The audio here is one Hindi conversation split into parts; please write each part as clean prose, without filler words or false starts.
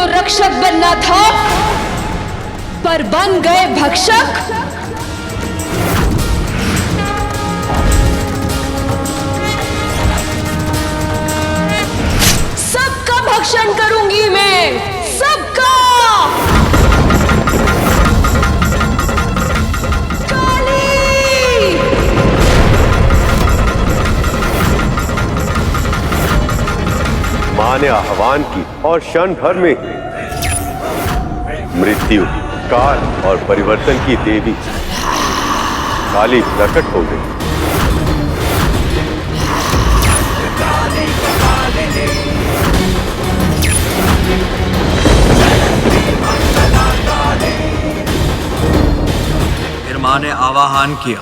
तो रक्षक बनना था, पर बन गए भक्षक। सबका भक्षण करूंगी मैं, सबका। मां ने आह्वान की और क्षण भर में मृत्यु, काल और परिवर्तन की देवी काली प्रकट हो गई। फिर मां ने आवाहन किया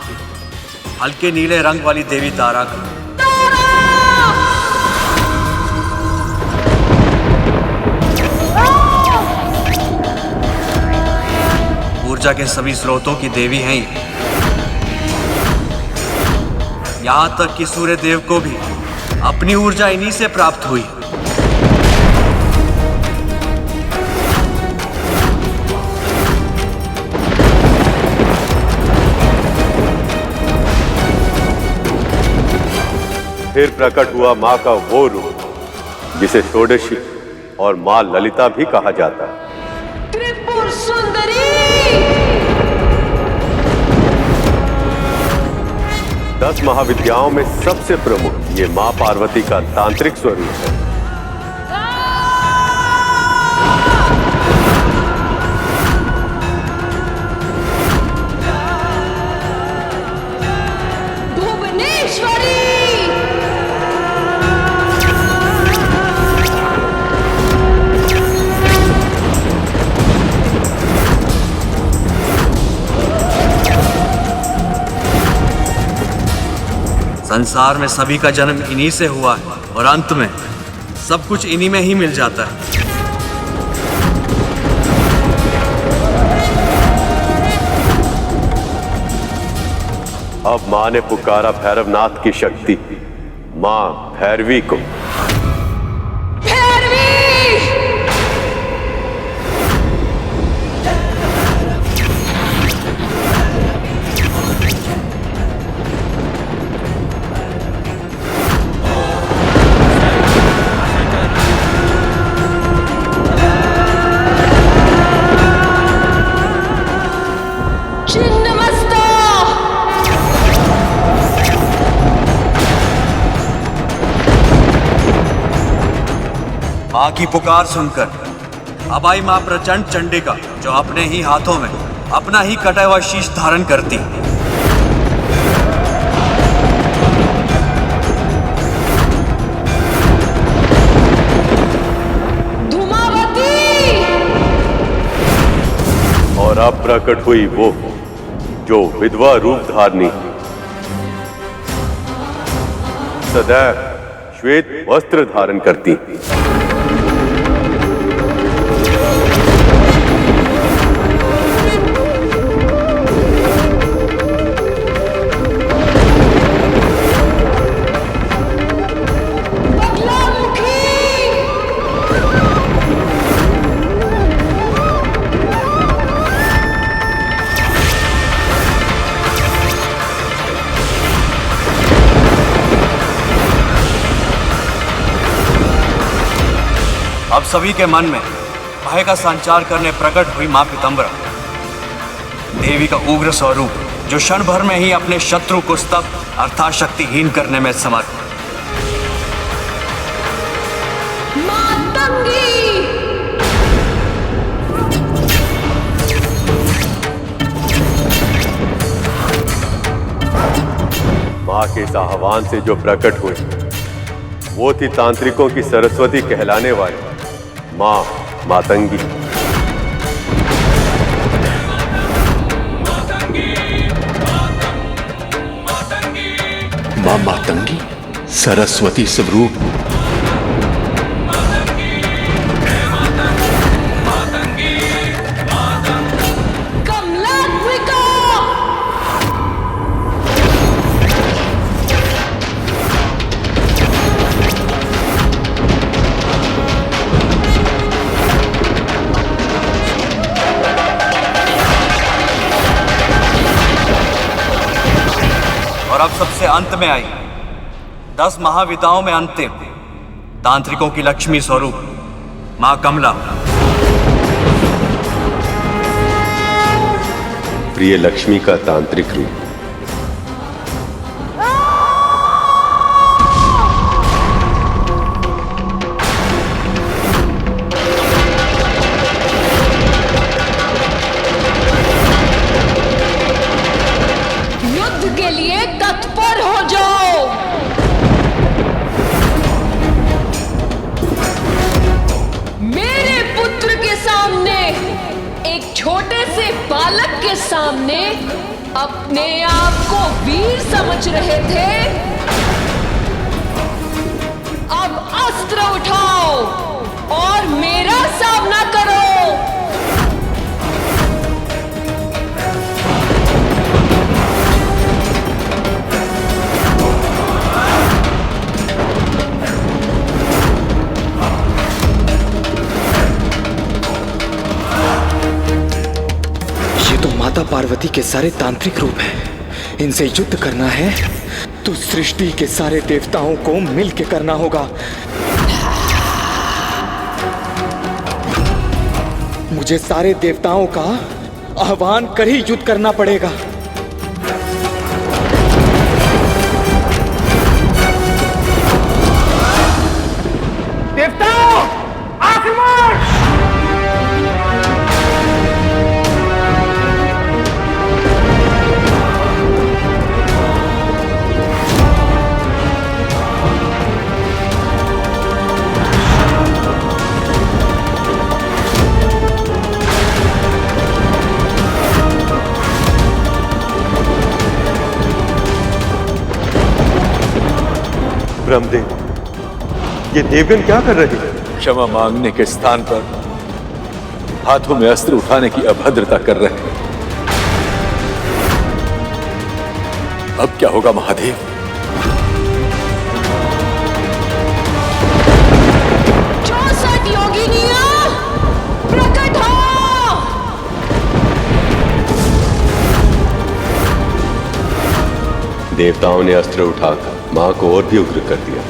हल्के नीले रंग वाली देवी तारा का। ऊर्जा के सभी स्रोतों की देवी हैं ये। यहां तक कि सूर्य देव को भी अपनी ऊर्जा इन्हीं से प्राप्त हुई। फिर प्रकट हुआ मां का वो रूप जिसे षोडशी और मां ललिता भी कहा जाता है। त्रिपुर सुंदरी। 10 महाविद्याओं में सबसे प्रमुख ये मां पार्वती का तांत्रिक स्वरूप है। भुवनेश्वरी। संसार में सभी का जन्म इन्हीं से हुआ है और अंत में सब कुछ इन्हीं में ही मिल जाता है। अब मां ने पुकारा भैरवनाथ की शक्ति, मां भैरवी को। मां की पुकार सुनकर अब आई मां प्रचंड चंडिका, जो अपने ही हाथों में अपना ही कटा हुआ शीश धारण करती। धूमावती। और अब प्रकट हुई वो जो विधवा रूप धारनी, सदैव श्वेत वस्त्र धारण करती। अब सभी के मन में भय का संचार करने प्रकट हुई मां पीताम्बरा, देवी का उग्र स्वरूप, जो क्षण भर में ही अपने शत्रु को स्तब्ध अर्थात शक्तिहीन करने में समर्थ। मां के इस आह्वान से जो प्रकट हुई वो थी तांत्रिकों की सरस्वती कहलाने वाली मां मातंगी। मां मातंगी सरस्वती स्वरूप। और अब सबसे अंत में आई 10 महाविद्याओं में अंतिम तांत्रिकों की लक्ष्मी स्वरूप मां कमला। प्रिय लक्ष्मी का तांत्रिक रूप। युद्ध के लिए तत्पर हो जाओ। मेरे पुत्र के सामने, एक छोटे से बालक के सामने अपने आप को वीर समझ रहे थे। अब अस्त्र उठाओ और मेरा सामना करो। माता पार्वती के सारे तांत्रिक रूप हैं। इनसे युद्ध करना है तो सृष्टि के सारे देवताओं को मिलकर करना होगा। मुझे सारे देवताओं का आह्वान कर ही युद्ध करना पड़ेगा। देवताओं, आक्रमण! ब्रह्मदेव, ये देवगण क्या कर रहे हैं? क्षमा मांगने के स्थान पर हाथों में अस्त्र उठाने की अभद्रता कर रहे हैं। अब क्या होगा महादेव? योगिनियां, प्रकट हो! देवताओं ने अस्त्र उठाकर मां को और भी उग्र कर दिया।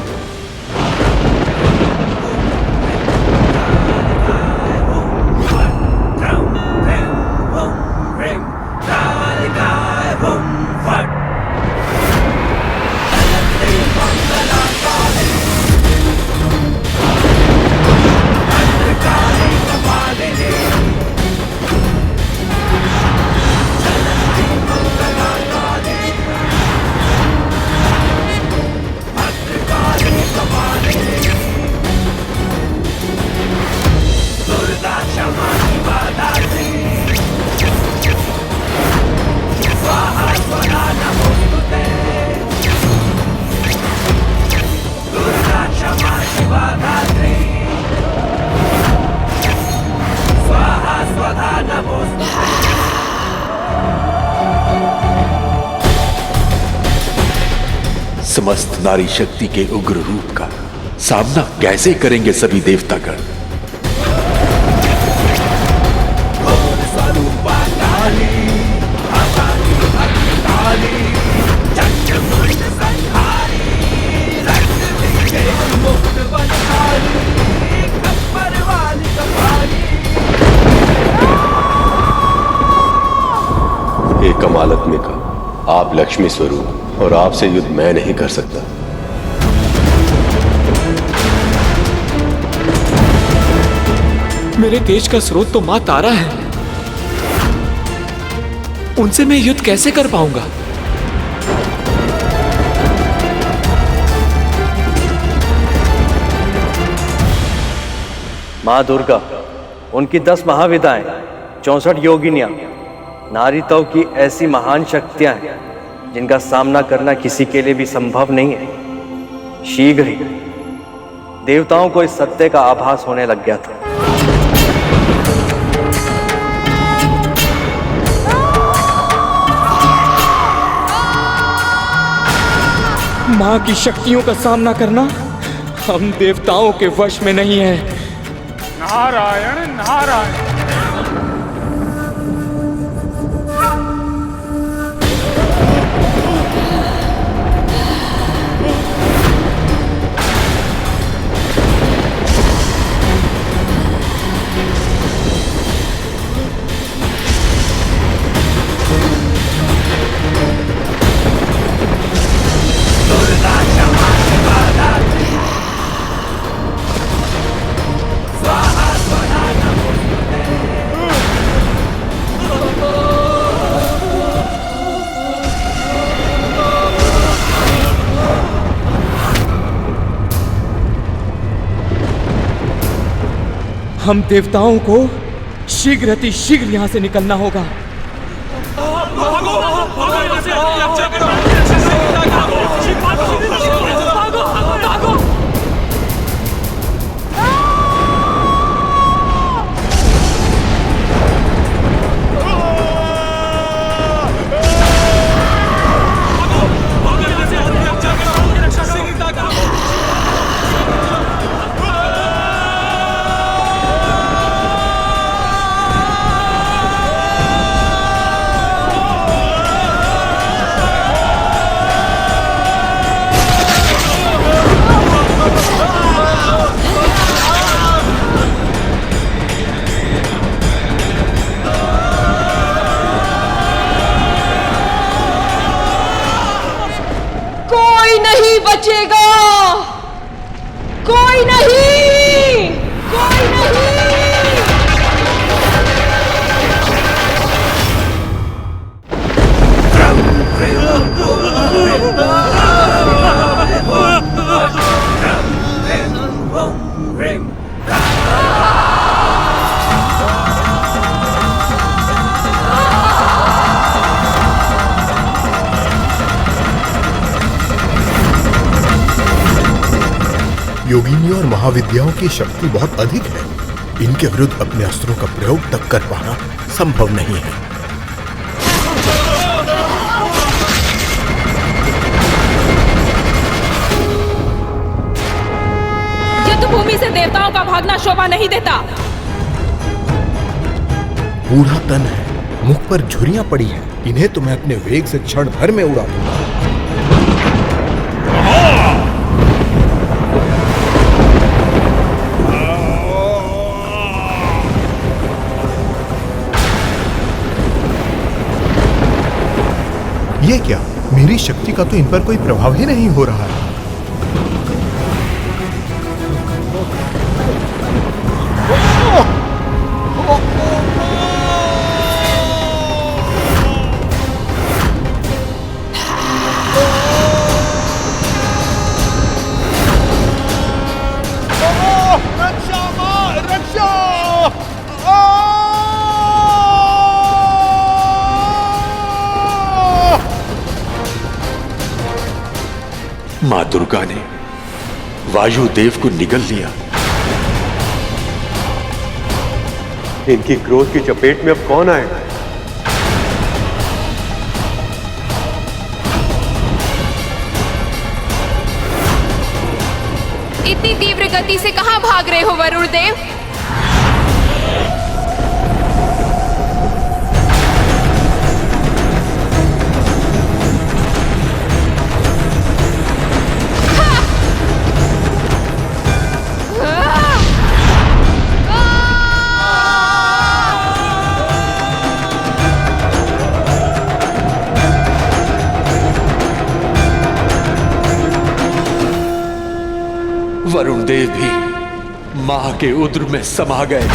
समस्त नारी शक्ति के उग्र रूप का सामना कैसे करेंगे सभी देवतागण? हे कमालात्मिका, आप लक्ष्मी स्वरूप और आपसे युद्ध मैं नहीं कर सकता। मेरे तेज का स्रोत तो मां तारा है। उनसे मैं युद्ध कैसे कर पाऊंगा? मां दुर्गा, उनकी 10 महाविद्याएं, 64 योगिनियां, नारीत्व की ऐसी महान शक्तियां हैं जिनका सामना करना किसी के लिए भी संभव नहीं है। शीघ्र ही देवताओं को इस सत्य का आभास होने लग गया था। मां की शक्तियों का सामना करना हम देवताओं के वश में नहीं है। नारायण नारायण। हम देवताओं को शीघ्र अतिशीघ्र यहाँ से निकलना होगा। बचेगा कोई नहीं, कोई नहीं। योगिनी और महाविद्याओं की शक्ति बहुत अधिक है। इनके विरुद्ध अपने अस्त्रों का प्रयोग तक कर पाना संभव नहीं है। युद्ध भूमि से देवताओं का भागना शोभा नहीं देता। बूढ़ा तन है, मुख पर झुर्रियां पड़ी हैं। इन्हें तो मैं अपने वेग से क्षण भर में उड़ा दूंगा। ये क्या? मेरी शक्ति का तो इन पर कोई प्रभाव ही नहीं हो रहा है। मां दुर्गा ने वायुदेव को निगल लिया। इनकी क्रोध की चपेट में अब कौन आएगा? इतनी तीव्र गति से कहां भाग रहे हो वरुण देव? वरुण देव भी मां के उदर में समा गए।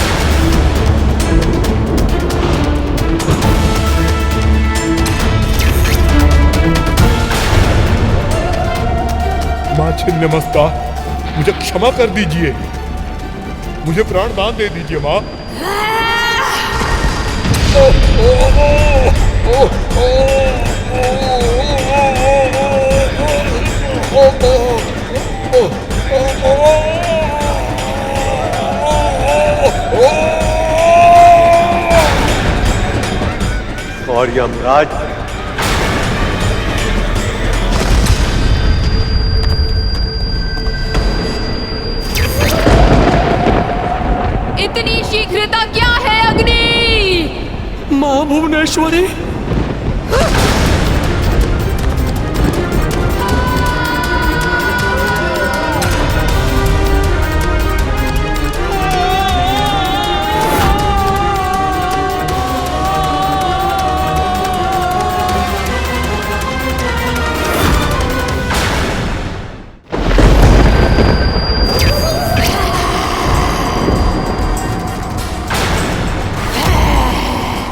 मां छिन्नमस्ता, मुझे क्षमा कर दीजिए। मुझे प्राण दान दे दीजिए मां। और यमराज इतनी शीघ्रता क्या है अग्नि? मां भुवनेश्वरी,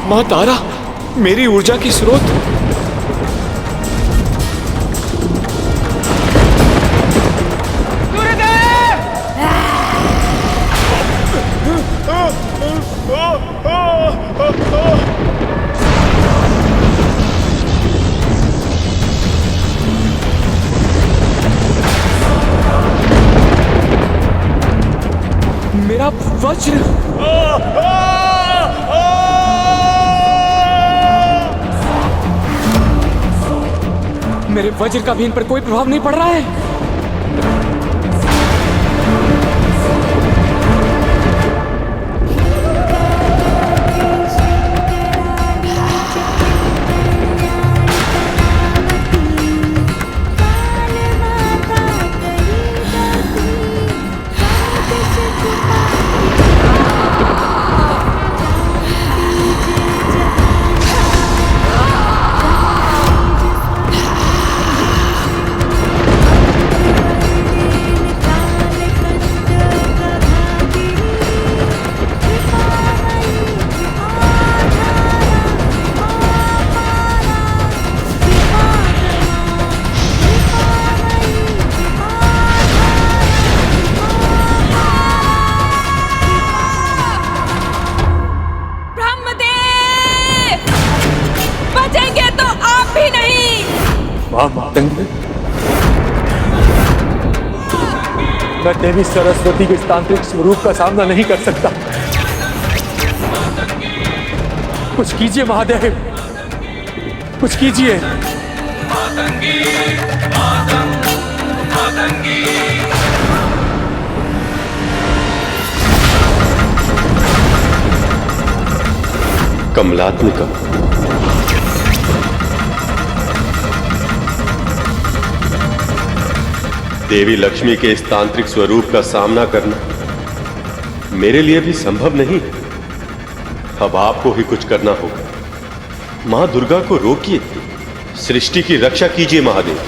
मां तारा, मेरी ऊर्जा की स्रोत। वज्र। मेरे वज्र का भी इन पर कोई प्रभाव नहीं पड़ रहा है। मैं देवी सरस्वती के इस तांत्रिक स्वरूप का सामना नहीं कर सकता। कुछ कीजिए महादेव, कुछ कीजिए। कमलात्मिका, देवी लक्ष्मी के इस तांत्रिक स्वरूप का सामना करना मेरे लिए भी संभव नहीं। अब आपको ही कुछ करना होगा। मां दुर्गा को रोकिए, सृष्टि की रक्षा कीजिए महादेव।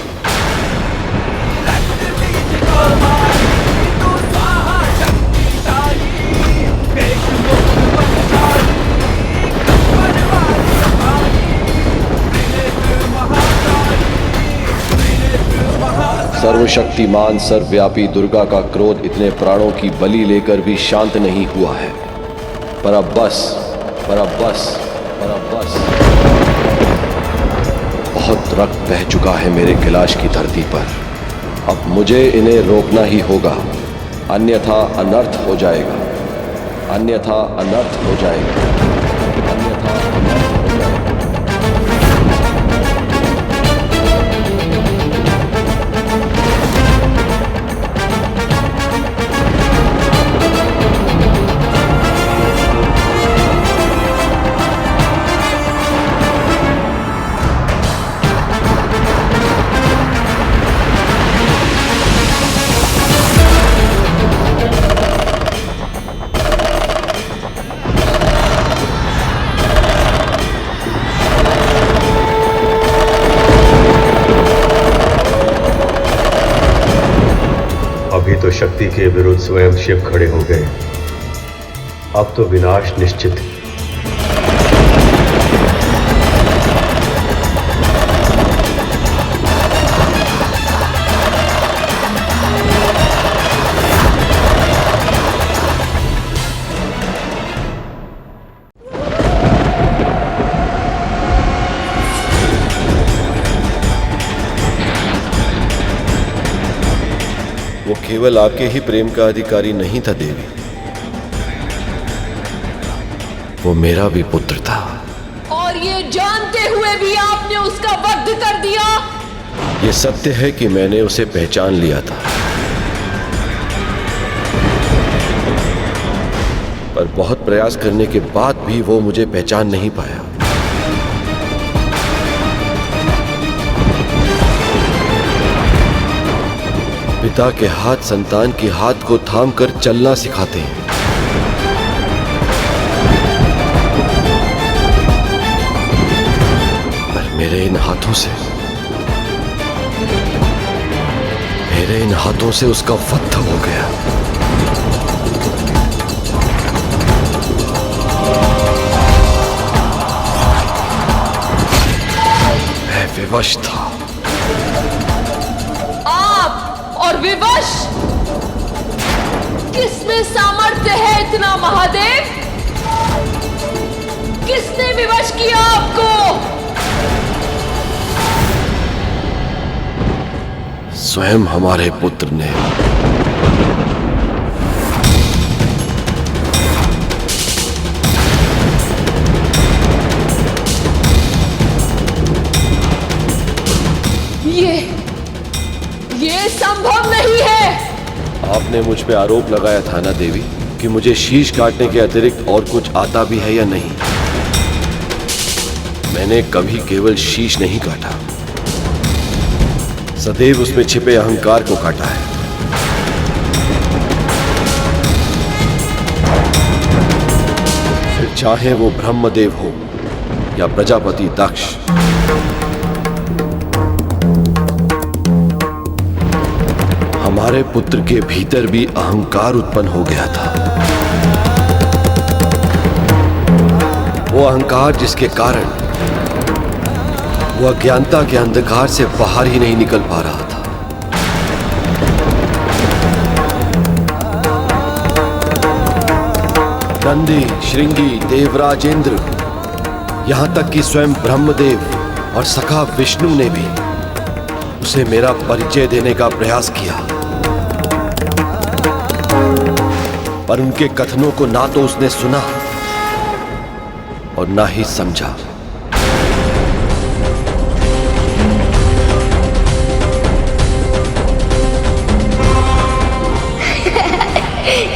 सर्वशक्तिमान सर्वव्यापी दुर्गा का क्रोध इतने प्राणों की बलि लेकर भी शांत नहीं हुआ है। पर अब बस, बहुत रक्त बह चुका है मेरे कैलाश की धरती पर। अब मुझे इन्हें रोकना ही होगा, अन्यथा अनर्थ हो जाएगा, अन्यथा अनर्थ हो जाएगा, अन्यथा अनर्थ हो जाएगा। अभी तो शक्ति के विरुद्ध स्वयं शिव खड़े हो गए, अब तो विनाश निश्चित है। वो केवल आपके ही प्रेम का अधिकारी नहीं था देवी, वो मेरा भी पुत्र था। और ये जानते हुए भी आपने उसका वध कर दिया। ये सत्य है कि मैंने उसे पहचान लिया था, पर बहुत प्रयास करने के बाद भी वो मुझे पहचान नहीं पाया। पिता के हाथ संतान के हाथ को थामकर चलना सिखाते हैं, पर मेरे इन हाथों से उसका वध हो गया। मैं विवश था। और विवश? किसमें सामर्थ्य है इतना महादेव? किसने विवश किया आपको? स्वयं हमारे पुत्र ने। आपने मुझ पे आरोप लगाया था ना देवी कि मुझे शीश काटने के अतिरिक्त और कुछ आता भी है या नहीं। मैंने कभी केवल शीश नहीं काटा, सदैव उसमें छिपे अहंकार को काटा है। फिर चाहे वो ब्रह्मदेव हो या प्रजापति दक्ष, हमारे पुत्र के भीतर भी अहंकार उत्पन्न हो गया था। वो अहंकार जिसके कारण वो अज्ञानता के अंधकार से बाहर ही नहीं निकल पा रहा था। नंदी, श्रृंगी, देवराज इंद्र, यहां तक कि स्वयं ब्रह्मदेव और सखा विष्णु ने भी उसे मेरा परिचय देने का प्रयास किया, पर उनके कथनों को ना तो उसने सुना और ना ही समझा।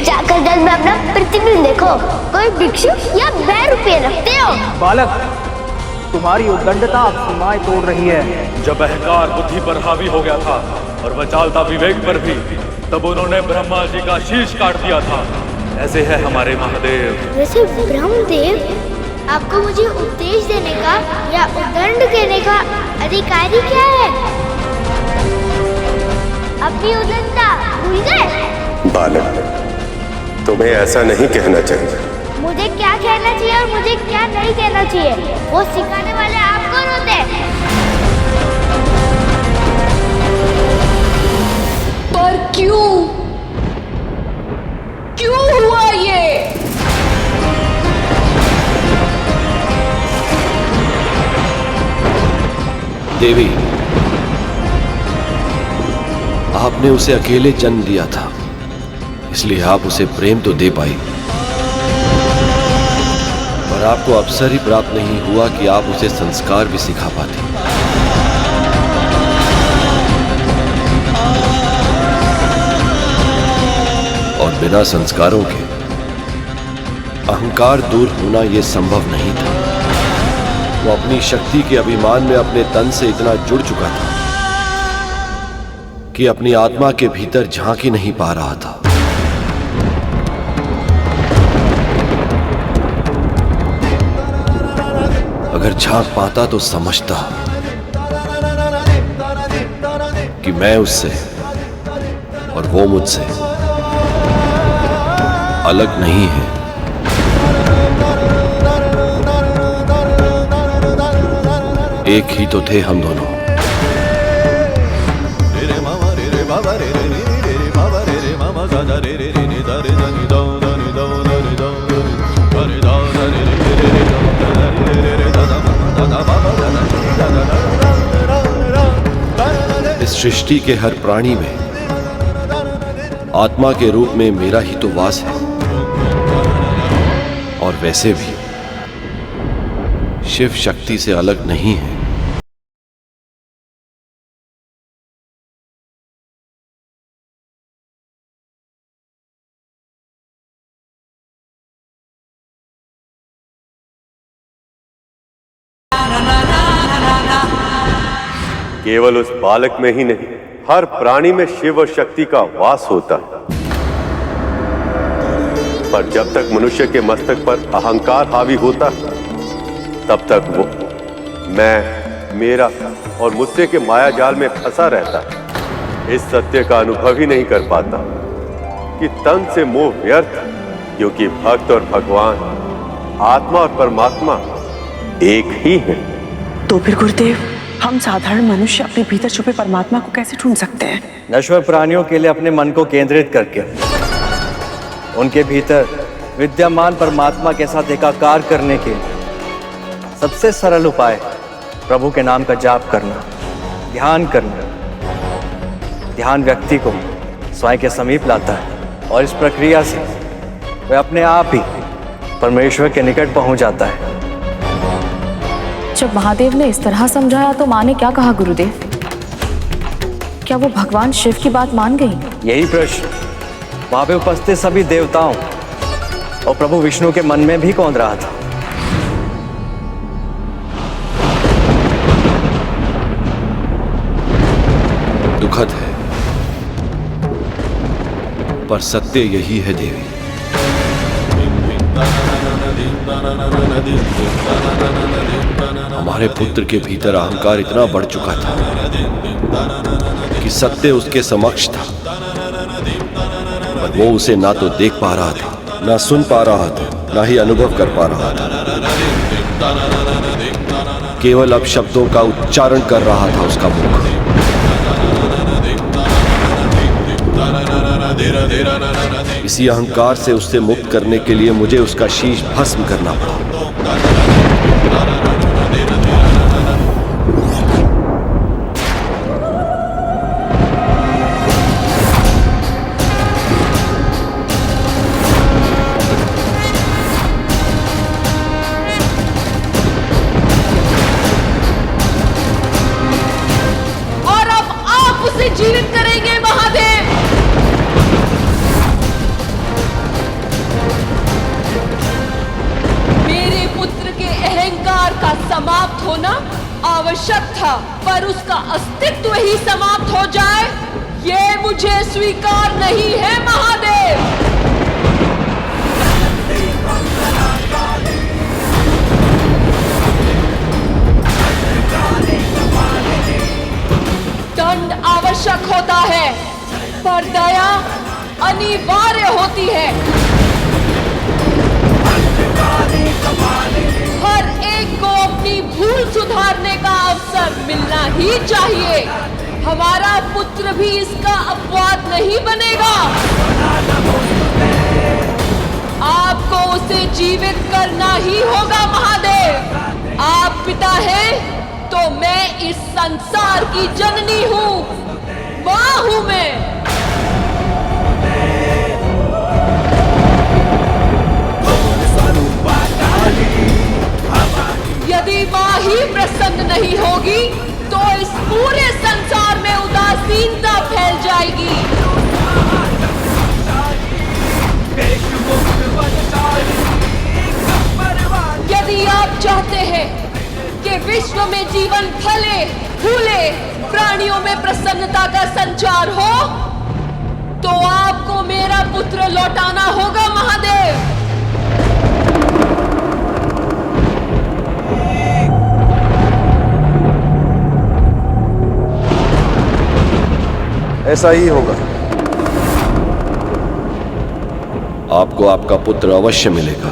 जाकर जल में अपना प्रतिबिंब देखो, कोई भिक्षु या ₹2 रखते हो? बालक, तुम्हारी उद्दंडता अब सीमाएं तोड़ रही है। जब अहंकार बुद्धि पर हावी हो गया था और वह चालता विवेक पर भी, तब उन्होंने ब्रह्मा जी का शीश काट दिया था। ऐसे है हमारे महादेव। वैसे ब्रह्मदेव, आपको मुझे उपदेश देने का या उद्दंड देने का अधिकारी क्या है? अपनी उद्दंडता भूल गए? बालक, तुम्हें ऐसा नहीं कहना चाहिए। मुझे क्या कहना चाहिए और मुझे क्या नहीं कहना चाहिए, वो सिखाने वाले आप कौन होते हैं? पर क्यों हुआ ये? देवी, आपने उसे अकेले जन्म दिया था, इसलिए आप उसे प्रेम तो दे पाई, पर आपको अवसर ही प्राप्त नहीं हुआ कि आप उसे संस्कार भी सिखा पाते। और बिना संस्कारों के अहंकार दूर होना यह संभव नहीं था। वो अपनी शक्ति के अभिमान में अपने तन से इतना जुड़ चुका था कि अपनी आत्मा के भीतर झांक ही नहीं पा रहा था। अगर झांक पाता तो समझता कि मैं उससे और वो मुझसे अलग नहीं है। एक ही तो थे हम दोनों। इस सृष्टि के हर प्राणी में आत्मा के रूप में मेरा ही तो वास है, और वैसे भी शिव शक्ति से अलग नहीं है। केवल उस बालक में ही नहीं, हर प्राणी में शिव और शक्ति का वास होता है। पर जब तक मनुष्य के मस्तक पर अहंकार हावी होता है, तब तक वो मैं, मेरा और मुझसे के माया जाल में फंसा रहता है। इस सत्य का अनुभव ही नहीं कर पाता कि तन से मोह व्यर्थ, क्योंकि भक्त और भगवान, आत्मा और परमात्मा एक ही है। तो फिर गुरुदेव, हम साधारण मनुष्य अपने भीतर छुपे परमात्मा को कैसे ढूंढ सकते हैं? नश्वर प्राणियों के लिए अपने मन को केंद्रित करके उनके भीतर विद्यमान परमात्मा के साथ एकाकार करने के सबसे सरल उपाय प्रभु के नाम का जाप करना, ध्यान करना। ध्यान व्यक्ति को स्वयं के समीप लाता है और इस प्रक्रिया से वह अपने आप ही परमेश्वर के निकट पहुंच जाता है। जब महादेव ने इस तरह समझाया तो माँ ने क्या कहा गुरुदेव? क्या वो भगवान शिव की बात मान गई? यही प्रश्न वहां पे उपस्थित सभी देवताओं और प्रभु विष्णु के मन में भी कौंध रहा था। दुखद है, पर सत्य यही है देवी। हमारे पुत्र के भीतर अहंकार इतना बढ़ चुका था कि सत्य उसके समक्ष था, पर वो उसे ना तो देख पा रहा था, ना सुन पा रहा था, ना ही अनुभव कर पा रहा था। केवल अब शब्दों का उच्चारण कर रहा था उसका मुख। इसी अहंकार से उससे मुक्त करने के लिए मुझे उसका शीश भस्म करना पड़ा। और अब आप उसे जीवित करेंगे महादेव। का समाप्त होना आवश्यक था, पर उसका अस्तित्व ही समाप्त हो जाए, ये मुझे स्वीकार नहीं है महादेव। दंड आवश्यक होता है, पर दया अनिवार्य होती है। हर एक को अपनी भूल सुधारने का अवसर मिलना ही चाहिए। हमारा पुत्र भी इसका अपवाद नहीं बनेगा। आपको उसे जीवित करना ही होगा महादेव। आप पिता हैं तो मैं इस संसार की जननी हूँ, माँ हूँ मैं। यदि माँ ही प्रसन्न नहीं होगी तो इस पूरे संसार में उदासीनता फैल जाएगी। यदि आप चाहते हैं कि विश्व में जीवन फले फूले, प्राणियों में प्रसन्नता का संचार हो, तो आपको मेरा पुत्र लौटाना होगा महादेव। ऐसा ही होगा। आपको आपका पुत्र अवश्य मिलेगा।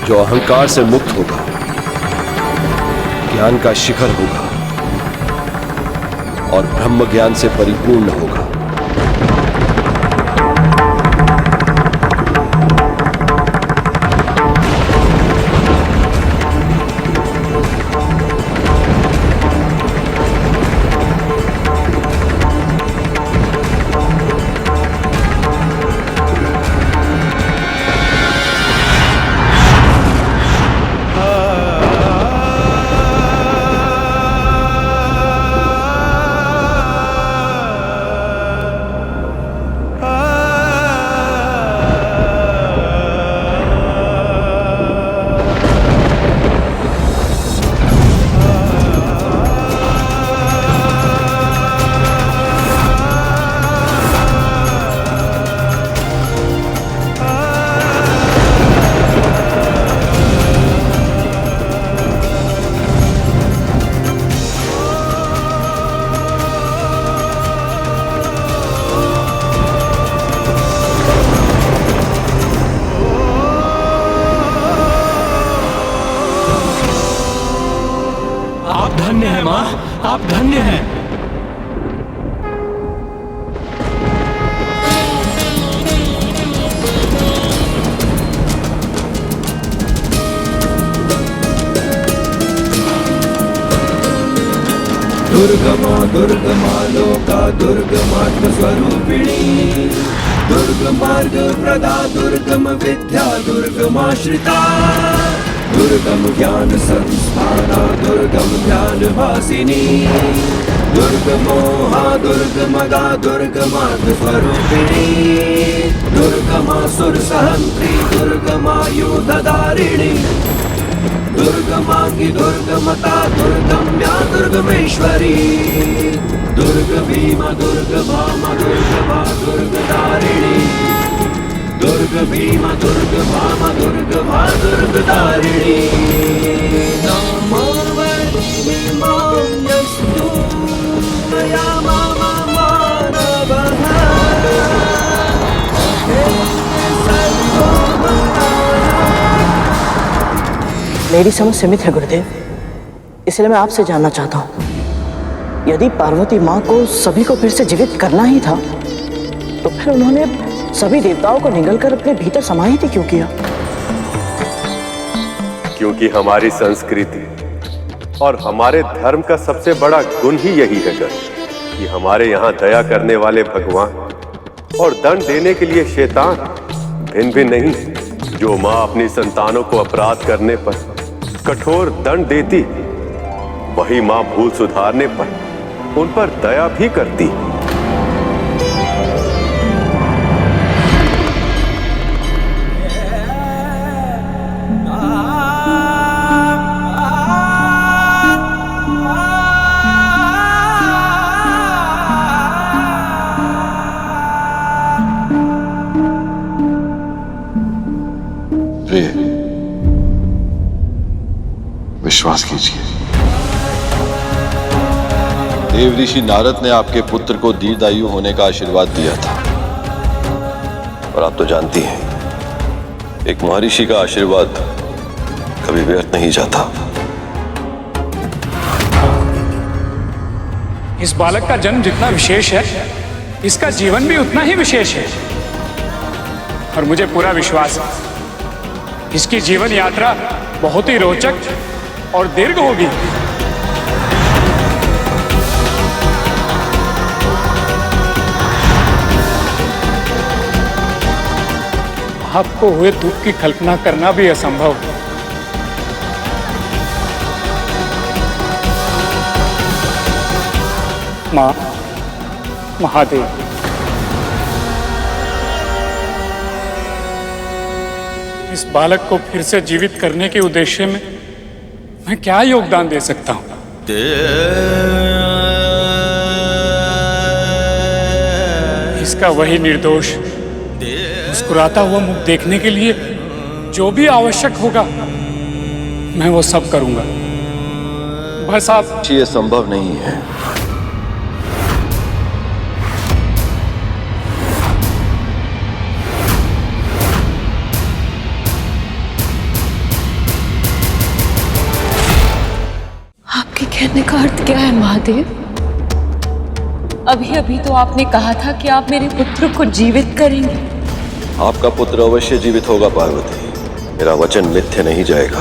जो अहंकार से मुक्त होगा, ज्ञान का शिखर होगा और ब्रह्म ज्ञान से परिपूर्ण होगा। धन्य है माँ, आप धन्य हैं। दुर्गमा दुर्गमा लोका दुर्गमात्म स्वरूपिणी दुर्गमार्ग प्रदा दुर्गम विद्या दुर्गमाश्रिता दुर्गम ज्ञान संस्थाना दुर्गम ज्ञान वासिनी दुर्गमोहा दुर्गमदा दुर्गमार्ग स्वरूपिणी दुर्गमासुर सहंत्री दुर्गमायुधधारिणी दुर्गमांगी दुर्गमता दुर्गम्या दुर्गमेश्वरी दुर्ग भीमा दुर्ग भामा दुर्गभा दुर्गधारिणी दुर्ग भीमा दुर्ग भामा दुर्गभा दुर्गधारिणी नमो वैष्णवस्तु मया मामा मानवः मेरी समझ सीमित है गुरुदेव, इसलिए मैं आपसे जानना चाहता हूँ, यदि पार्वती माँ को सभी को फिर से जीवित करना ही था तो फिर उन्होंने सभी देवताओं को निगलकर अपने भीतर समाहित ही क्यों किया? क्योंकि हमारी संस्कृति और हमारे धर्म का सबसे बड़ा गुण ही यही है कि हमारे यहाँ दया करने वाले भगवान और दंड देने के लिए शैतान भिन्न भिन्न नहीं। जो माँ अपनी संतानों को अपराध करने पर कठोर दंड देती, वही माँ भूल सुधारने पर उन पर दया भी करती। प्रिय, विश्वास कीजिए, देव ऋषि नारद ने आपके पुत्र को दीर्घायु होने का आशीर्वाद दिया था। और आप तो जानती हैं, एक महर्षि का आशीर्वाद कभी व्यर्थ नहीं जाता। इस बालक का जन्म जितना विशेष है, इसका जीवन भी उतना ही विशेष है। और मुझे पूरा विश्वास है, इसकी जीवन यात्रा बहुत ही रोचक और दीर्घ होगी। आपको हुए दुख की कल्पना करना भी असंभव है। मां, महादेव, इस बालक को फिर से जीवित करने के उद्देश्य में मैं क्या योगदान दे सकता हूं? इसका वही निर्दोष मुस्कुराता हुआ मुख देखने के लिए जो भी आवश्यक होगा मैं वो सब करूंगा। बस आप। ये संभव नहीं है। आपके कहने का अर्थ क्या है महादेव? अभी अभी तो आपने कहा था कि आप मेरे पुत्र को जीवित करेंगे। आपका पुत्र अवश्य जीवित होगा पार्वती, मेरा वचन मिथ्या नहीं जाएगा।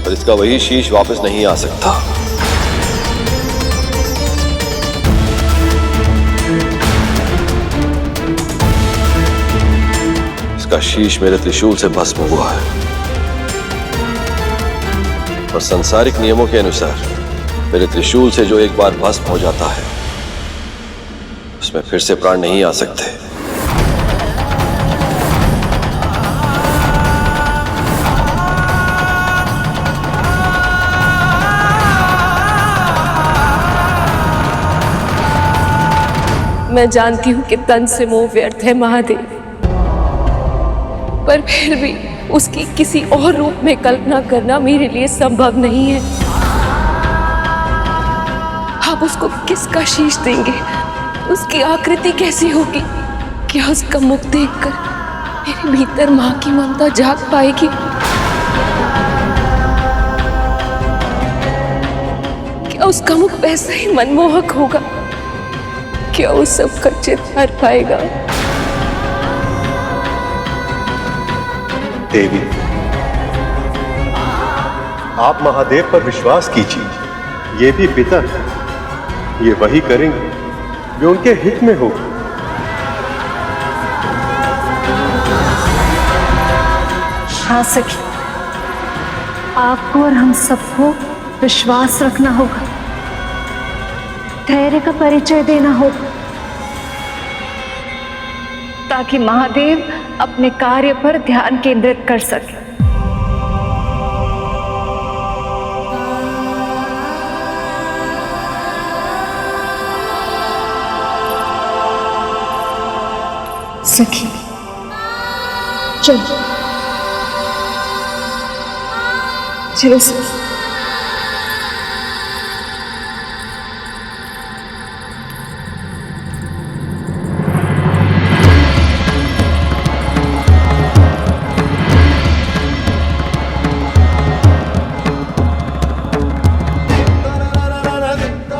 पर इसका वही शीश वापस नहीं आ सकता। इसका शीश मेरे त्रिशूल से भस्म हुआ है और सांसारिक नियमों के अनुसार मेरे त्रिशूल से जो एक बार भस्म हो जाता है उसमें फिर से प्राण नहीं आ सकते। मैं जानती हूं कि तन से मोह व्यर्थ है महादेव, पर फिर भी उसकी किसी और रूप में कल्पना करना मेरे लिए संभव नहीं है। आप उसको किसका शीश देंगे? उसकी आकृति कैसी होगी? क्या उसका मुख देखकर मेरे भीतर मां की ममता जाग पाएगी? क्या उसका मुख वैसा ही मनमोहक होगा? क्या उस सब का चित भर पाएगा? देवी, आप महादेव पर विश्वास कीजिए, ये भी पितर, ये वही करेंगे वे उनके हित में होगी। हाँ सखी, आपको और हम सबको विश्वास रखना होगा, धैर्य का परिचय देना होगा, ताकि महादेव अपने कार्य पर ध्यान केंद्रित कर सके। सखी चलो चलो सखी।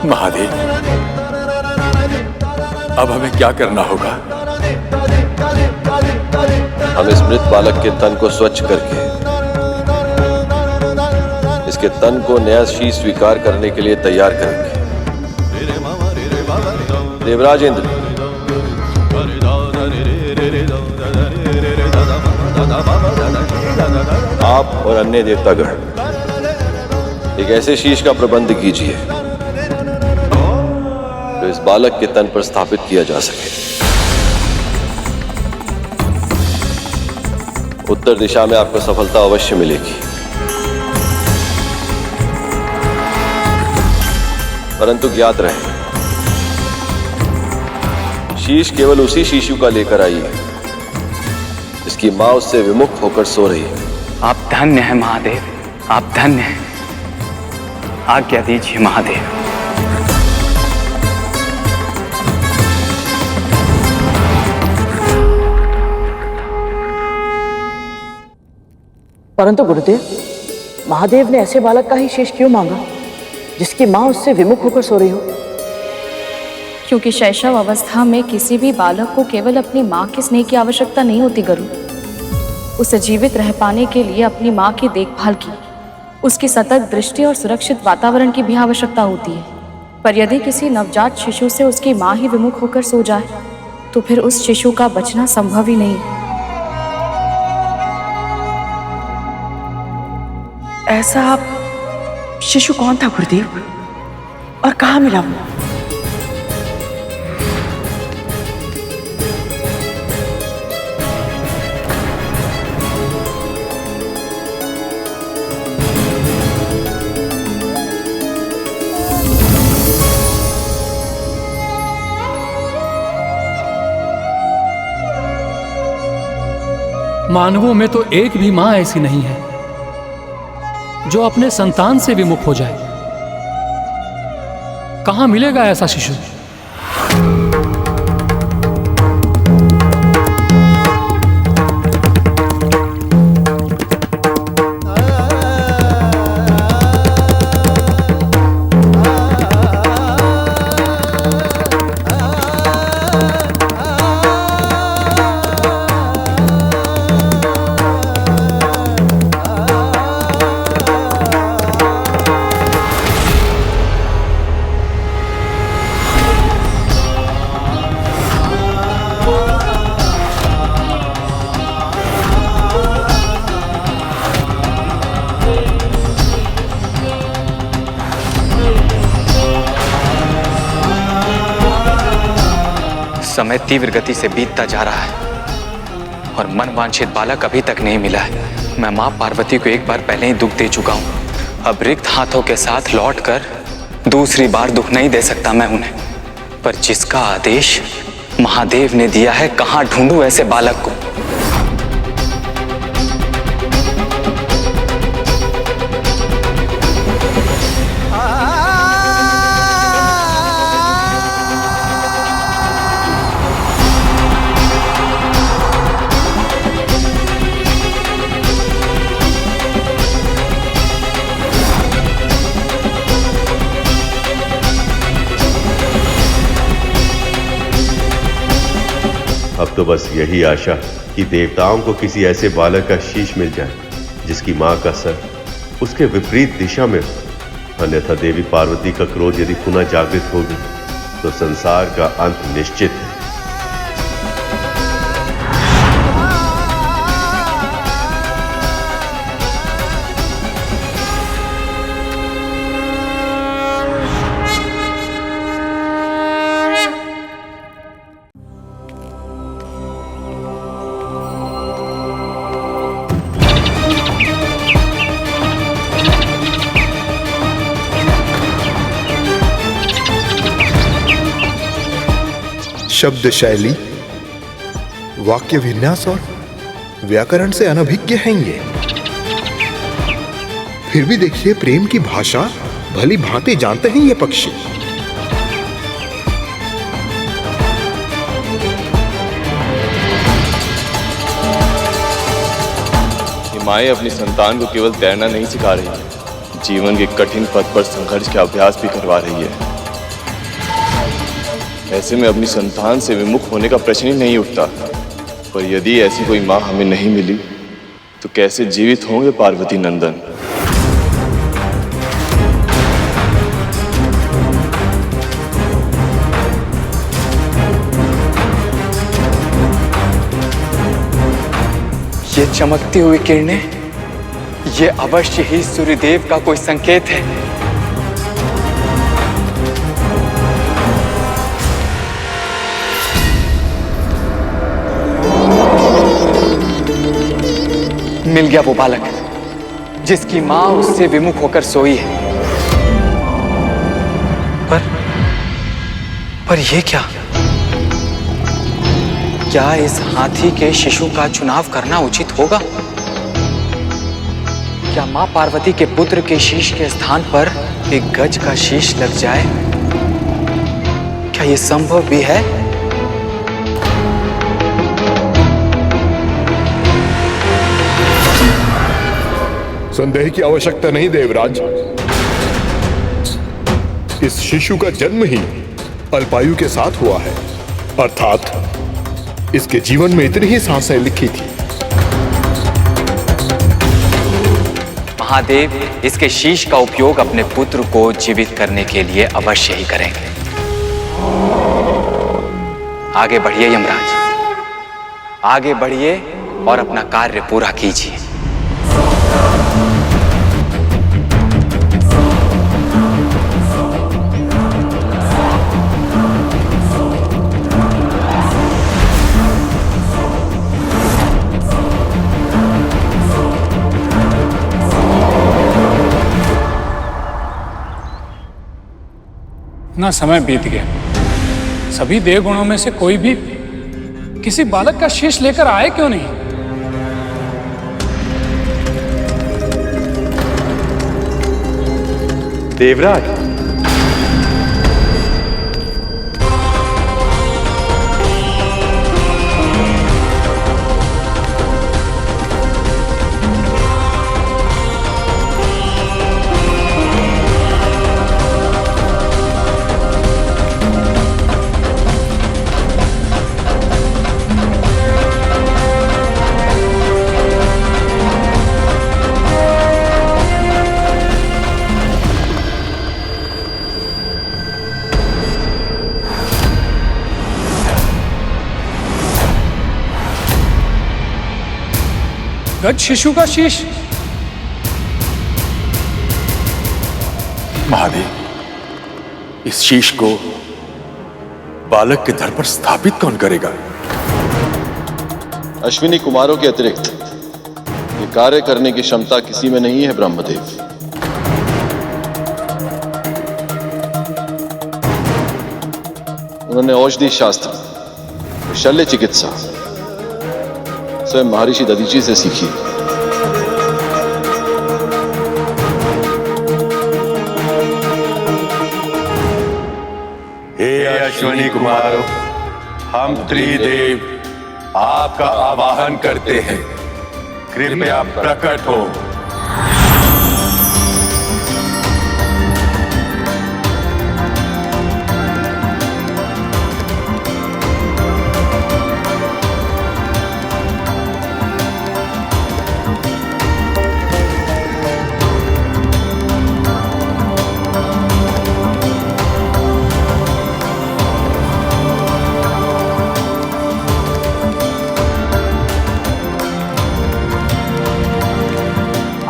महादेव, अब हमें क्या करना होगा? हम इस मृत बालक के तन को स्वच्छ करके इसके तन को नया शीश स्वीकार करने के लिए तैयार करेंगे। देवराज इंद्र, आप और अन्य देवतागण एक ऐसे शीश का प्रबंध कीजिए जो इस बालक के तन पर स्थापित किया जा सके। उत्तर दिशा में आपको सफलता अवश्य मिलेगी, परंतु ज्ञात रहे शीश केवल उसी शिशु का लेकर आइए जिसकी मां उससे विमुख होकर सो रही है। आप धन्य हैं महादेव, आप धन्य हैं। आज्ञा दीजिए महादेव। परंतु गुरुदेव, महादेव ने ऐसे बालक का ही शेष क्यों मांगा जिसकी मां उससे विमुख होकर सो रही हो? क्योंकि शैशव अवस्था में किसी भी बालक को केवल अपनी मां के स्नेह की आवश्यकता नहीं होती गुरु। उसे जीवित रह पाने के लिए अपनी मां की देखभाल की, उसकी सतत दृष्टि और सुरक्षित वातावरण की भी आवश्यकता होती है। पर यदि किसी नवजात शिशु से उसकी मां ही विमुख होकर सो जाए तो फिर उस शिशु का बचना संभव ही नहीं। ऐसा शिशु कौन था गुरुदेव, और कहाँ मिला वो? मानवों में तो एक भी मां ऐसी नहीं है जो अपने संतान से विमुख हो जाए। कहां मिलेगा ऐसा शिशु? समय तीव्र गति से बीतता जा रहा है और मनवांछित बालक अभी तक नहीं मिला है। मैं मां पार्वती को एक बार पहले ही दुख दे चुका हूं। अब रिक्त हाथों के साथ लौटकर दूसरी बार दुख नहीं दे सकता मैं उन्हें। पर जिसका आदेश महादेव ने दिया है, कहां ढूंढूं ऐसे बालक को? अब तो बस यही आशा कि देवताओं को किसी ऐसे बालक का शीश मिल जाए जिसकी मां का सर उसके विपरीत दिशा में हो। अन्यथा देवी पार्वती का क्रोध यदि पुनः जागृत होगी तो संसार का अंत निश्चित है। शब्द शैली, वाक्य विन्यास और व्याकरण से अनभिज्ञ हैं ये। फिर भी देखिए प्रेम की भाषा भली भांति जानते हैं ये पक्षी। माएँ अपनी संतान को केवल तैरना नहीं सिखा रही है, जीवन के कठिन पथ पर संघर्ष का अभ्यास भी करवा रही है। ऐसे में अपनी संतान से विमुख होने का प्रश्न ही नहीं उठता। पर यदि ऐसी कोई माँ हमें नहीं मिली तो कैसे जीवित होंगे पार्वती नंदन। ये चमकती हुई किरणें, ये अवश्य ही सूर्यदेव का कोई संकेत है। मिल गया वो बालक जिसकी मां उससे विमुख होकर सोई है। पर ये क्या इस हाथी के शिशु का चुनाव करना उचित होगा? क्या मां पार्वती के पुत्र के शीश के स्थान पर एक गज का शीश लग जाए? क्या यह संभव भी है? संदेह की आवश्यकता नहीं देवराज। इस शिशु का जन्म ही अल्पायु के साथ हुआ है, अर्थात इसके जीवन में इतनी ही सांसें लिखी थी। महादेव इसके शीश का उपयोग अपने पुत्र को जीवित करने के लिए अवश्य ही करेंगे। आगे बढ़िए यमराज, आगे बढ़िए और अपना कार्य पूरा कीजिए। इतना समय बीत गया, सभी देवगुणों में से कोई भी किसी बालक का शीश लेकर आए क्यों नहीं? देवराज, गज शिशु का शीश? महादेव, इस शीश को बालक के धड़ पर स्थापित कौन करेगा? अश्विनी कुमारों के अतिरिक्त ये कार्य करने की क्षमता किसी में नहीं है ब्रह्मदेव। उन्होंने औषधि शास्त्र, शल्य चिकित्सा स्वयं महर्षि दधीची से सीखी। हे अश्विनी कुमारों, हम त्रिदेव आपका आवाहन करते हैं, कृपया प्रकट हो।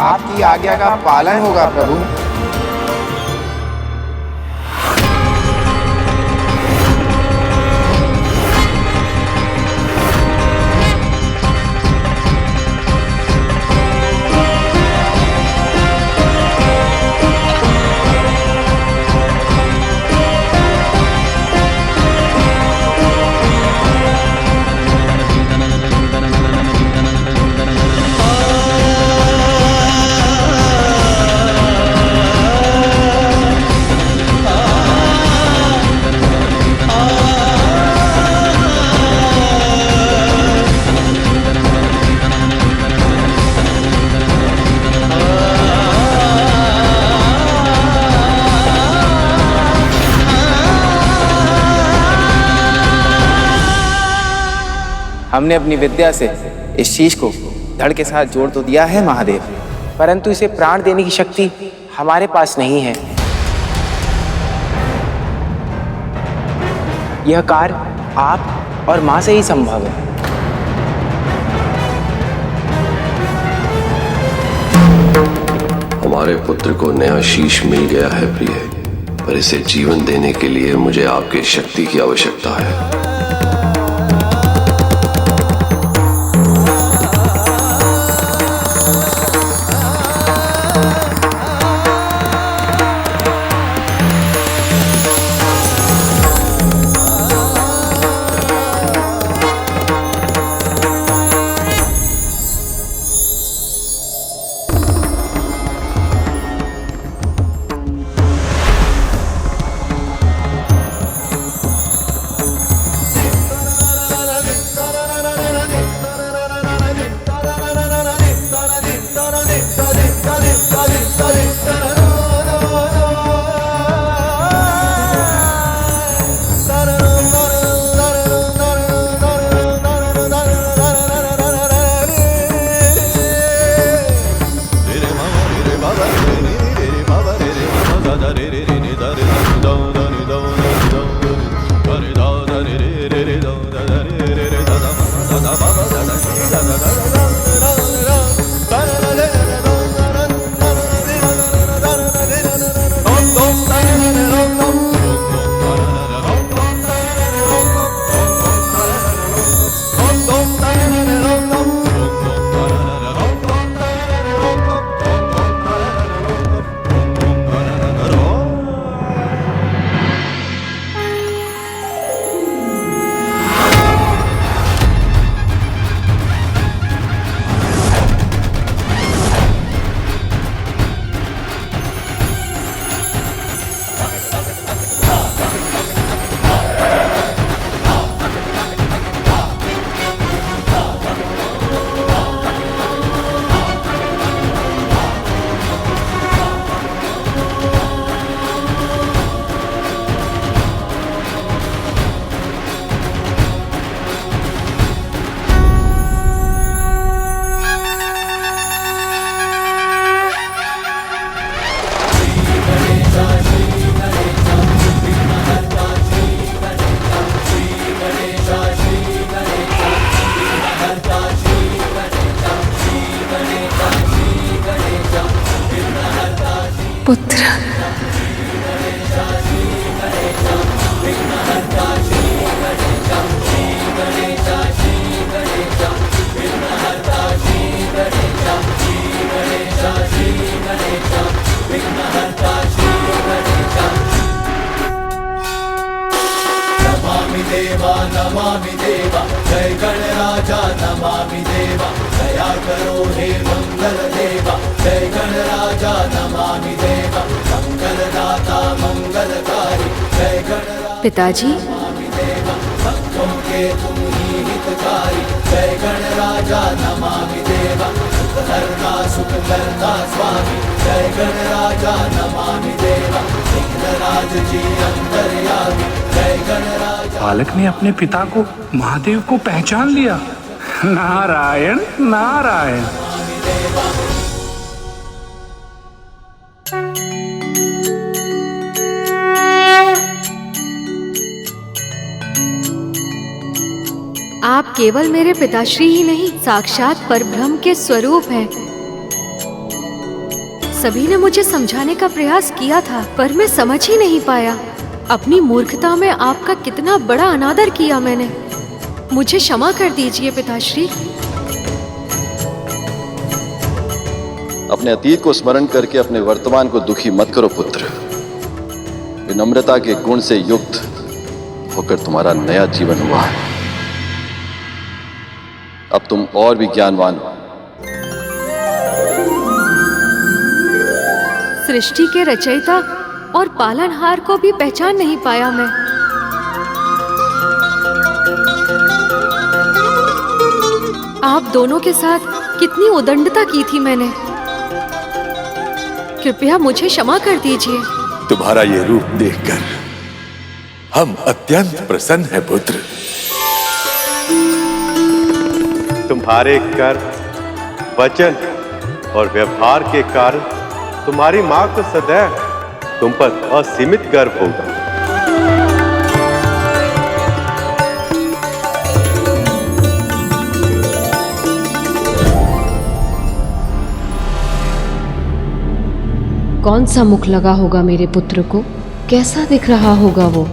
आपकी आज्ञा का पालन होगा प्रभु। हमने अपनी विद्या से इस शीश को धड़ के साथ जोड़ तो दिया है महादेव, परंतु इसे प्राण देने की शक्ति हमारे पास नहीं है। यह कार्य आप और मां से ही संभव है। हमारे पुत्र को नया शीश मिल गया है प्रिय, पर इसे जीवन देने के लिए मुझे आपकी शक्ति की आवश्यकता है। पुत्र नमामि देवा जय गणराजा नमामि देवा दया करो हे मंगल देवा जय गणराजा नमामि देवा मंगलदाता मंगलकारी जय गणराजा पिताजी नमामि देवा भक्तों के तुम ही हितकारी जय गणराजा नमामि देवा सुखहर्ता सुखकर्ता स्वामी जय गणराजा नमामि देवा विघ्नराज जी अंतर्यामी जय गणराजा। बालक ने अपने पिता को महादेव को पहचान लिया। नारायण नारायण। आप केवल मेरे पिताश्री ही नहीं, साक्षात परब्रह्म के स्वरूप हैं। सभी ने मुझे समझाने का प्रयास किया था, पर मैं समझ ही नहीं पाया। अपनी मूर्खता में आपका कितना बड़ा अनादर किया मैंने। मुझे क्षमा कर दीजिए पिताश्री। अपने अतीत को स्मरण करके अपने वर्तमान को दुखी मत करो पुत्र। विनम्रता के गुण से युक्त होकर तुम्हारा नया जीवन हुआ है। अब तुम और भी ज्ञानवान हो। सृष्टि के रचयिता और पालनहार को भी पहचान नहीं पाया मैं। आप दोनों के साथ कितनी उदंडता की थी मैंने। कृपया मुझे क्षमा कर दीजिए। तुम्हारा ये रूप देखकर हम अत्यंत प्रसन्न हैं पुत्र। तुम्हारे कर्म, वचन और व्यवहार के कारण तुम्हारी मां को सदैव तुम पर असीमित गर्व होगा। कौन सा मुख लगा होगा मेरे पुत्र को? कैसा दिख रहा होगा वो?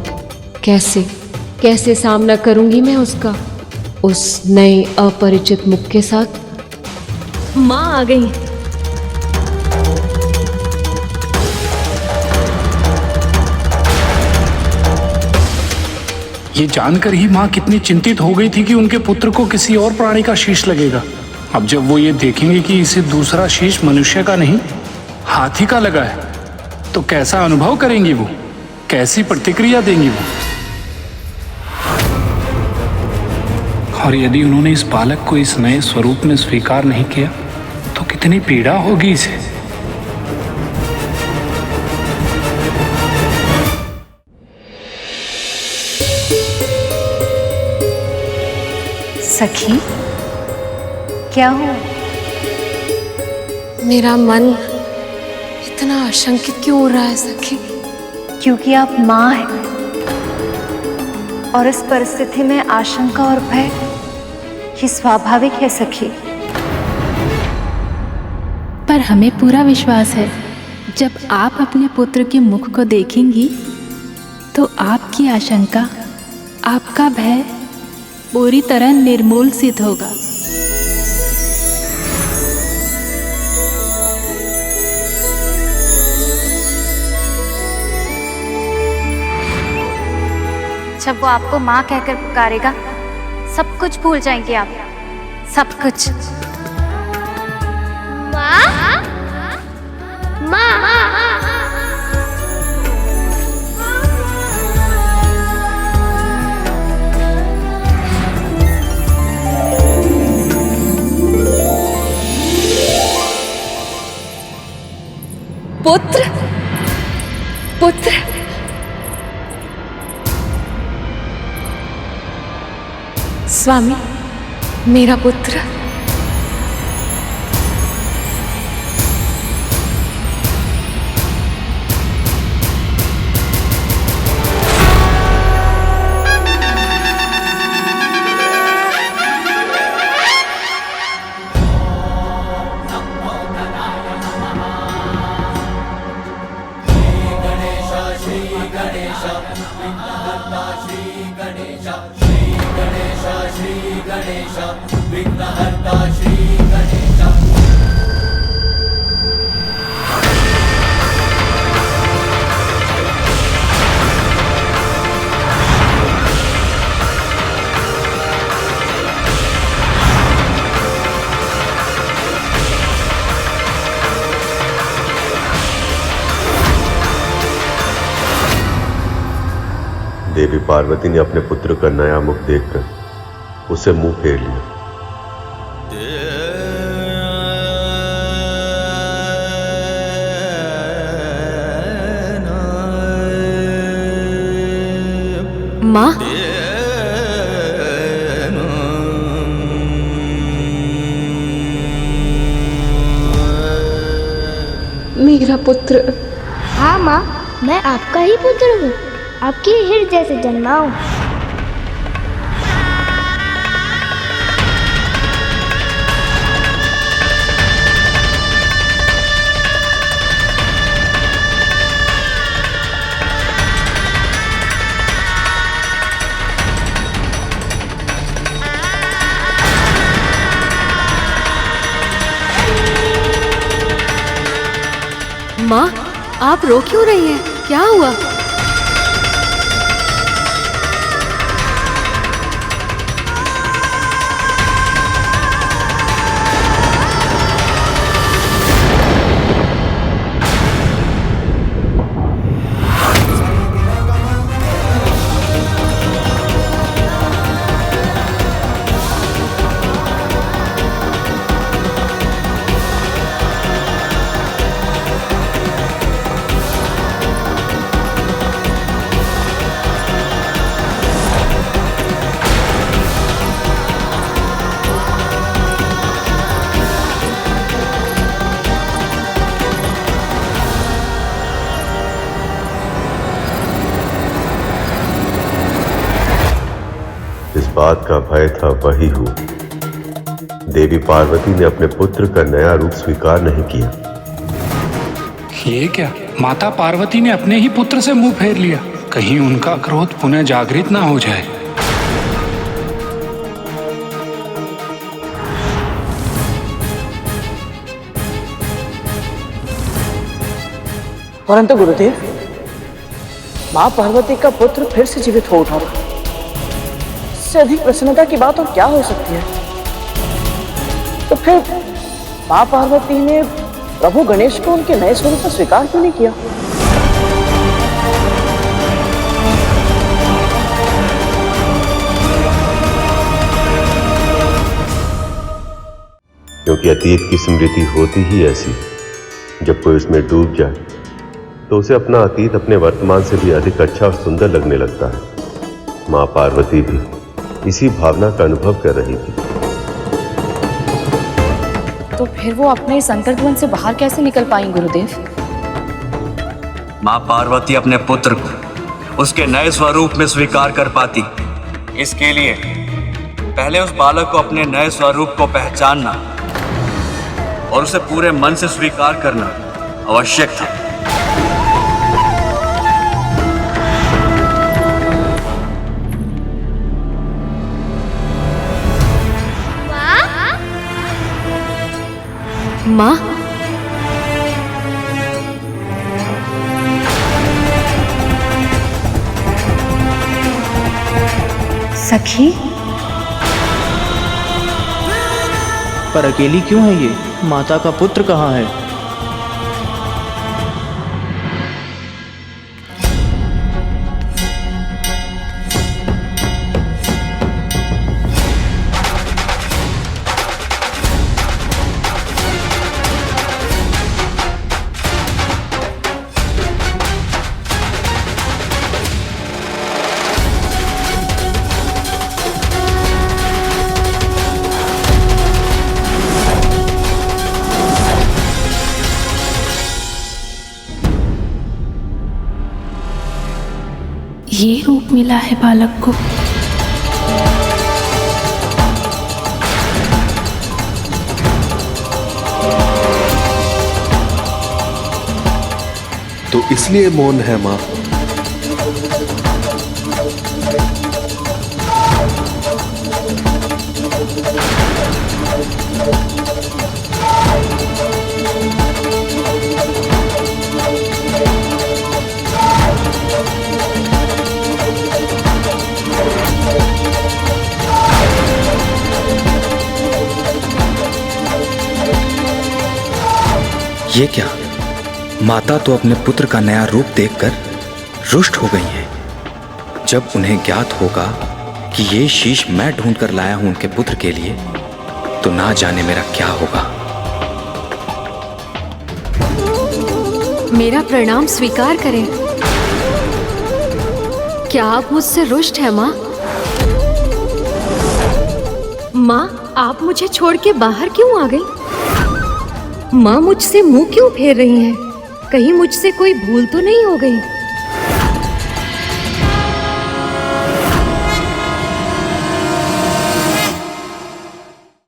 कैसे सामना करूंगी मैं उसका, उस नए अपरिचित मुख के साथ? माँ आ गई। ये जानकर ही माँ कितनी चिंतित हो गई थी कि उनके पुत्र को किसी और प्राणी का शीश लगेगा। अब जब वो ये देखेंगे कि इसे दूसरा शीश मनुष्य का नहीं हाथी का लगा है, तो कैसा अनुभव करेंगी वो, कैसी प्रतिक्रिया देंगी वो। और यदि उन्होंने इस बालक को इस नए स्वरूप में स्वीकार नहीं किया तो कितनी पीड़ा होगी इसे। सखी, क्या हुआ? मेरा मन इतना आशंकित क्यों हो रहा है सखी? क्योंकि आप माँ हैं और इस परिस्थिति में आशंका और भय ये स्वाभाविक है सखी। पर हमें पूरा विश्वास है, जब आप अपने पुत्र के मुख को देखेंगी तो आपकी आशंका, आपका भय पूरी तरह निर्मूल सिद्ध होगा। जब वो आपको माँ कहकर पुकारेगा, सब कुछ भूल जाएंगे आप, सब कुछ। माँ, माँ, पुत्र, पुत्र, स्वामी, मेरा पुत्र। देवी पार्वती ने अपने पुत्र का नया मुख देखकर उसे मुंह फेर लिया। माँ, मेरा पुत्र। हाँ माँ, मैं आपका ही पुत्र हूँ, आपके हृदय से जन्मा हूँ। माँ, आप रो क्यों रही हैं? क्या हुआ? बात का भय था वही हुआ। देवी पार्वती ने अपने पुत्र का नया रूप स्वीकार नहीं किया। ये क्या? माता पार्वती ने अपने ही पुत्र से मुंह फेर लिया। कहीं उनका क्रोध पुनः जागृत ना हो जाए। परंतु गुरुदेव, माँ पार्वती का पुत्र फिर से जीवित हो उठा। इससे अधिक प्रसन्नता की बात और क्या हो सकती है? तो फिर माँ पार्वती ने प्रभु गणेश को उनके नए स्वरूप में स्वीकार क्यों नहीं किया? क्योंकि अतीत की स्मृति होती ही ऐसी, जब कोई उसमें डूब जाए तो उसे अपना अतीत अपने वर्तमान से भी अधिक अच्छा और सुंदर लगने लगता है। माँ पार्वती भी इसी भावना का अनुभव कर रही थी। तो फिर वो अपने इस अंतर्द्वंद से बाहर कैसे निकल पाई गुरुदेव? माँ पार्वती अपने पुत्र को उसके नए स्वरूप में स्वीकार कर पाती, इसके लिए पहले उस बालक को अपने नए स्वरूप को पहचानना और उसे पूरे मन से स्वीकार करना आवश्यक था। माँ, सखी, पर अकेली क्यों है ये? माता का पुत्र कहाँ है? ये रूप मिला है बालक को। तो इसलिए मौन है मां। ये क्या? माता तो अपने पुत्र का नया रूप देखकर रुष्ट हो गई हैं। जब उन्हें ज्ञात होगा कि ये शीश मैं ढूंढ कर लाया हूं उनके पुत्र के लिए, तो ना जाने मेरा क्या होगा। मेरा प्रणाम स्वीकार करें। क्या आप मुझसे रुष्ट हैं माँ? माँ, आप मुझे छोड़ के बाहर क्यों आ गई? माँ मुझसे मुंह क्यों फेर रही हैं? कहीं मुझसे कोई भूल तो नहीं हो गई?